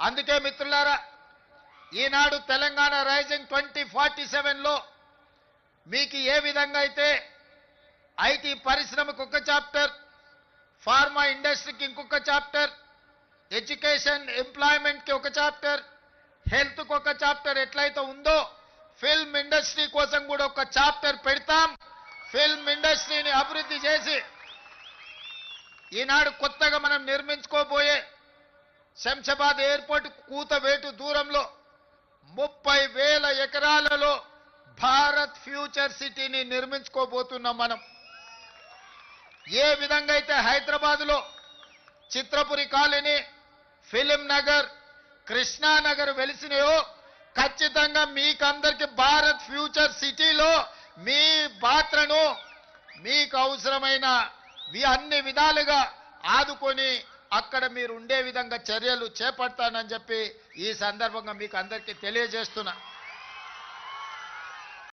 అందుకే మిత్రులారా, ఈనాడు తెలంగాణ రైజింగ్ 2047లో మీకు ఏ విధంగా అయితే ఐటీ పరిశ్రమకు ఒక చాప్టర్, ఫార్మా ఇండస్ట్రీకి ఇంకొక చాప్టర్, ఎడ్యుకేషన్ ఎంప్లాయ్మెంట్కి ఒక చాప్టర్, హెల్త్కి ఒక చాప్టర్ ఎట్లయితే ఉందో ఫిల్మ్ ఇండస్ట్రీ కోసం కూడా ఒక చాప్టర్ పెడతాం. ఫిల్మ్ ఇండస్ట్రీని అభివృద్ధి చేసి ఈనాడు కొత్తగా మనం నిర్మించుకోబోయే శంషాబాద్ ఎయిర్పోర్ట్ కూతవేటు దూరంలో 30,000 ఎకరాలలో భారత్ ఫ్యూచర్ సిటీని నిర్మించుకోబోతున్నాం. మనం ఏ విధంగా అయితే హైదరాబాద్లో చిత్రపురి కాలనీ, ఫిలిం నగర్, కృష్ణానగర్ వెలిసినాయో ఖచ్చితంగా మీకందరికి భారత్ ఫ్యూచర్ సిటీలో మీ పాత్రను మీకు అవసరమైన అన్ని విధాలుగా ఆదుకొని అక్కడ మీరు ఉండే విధంగా చర్యలు చేపడతానని చెప్పి ఈ సందర్భంగా మీకు అందరికీ తెలియజేస్తున్నా.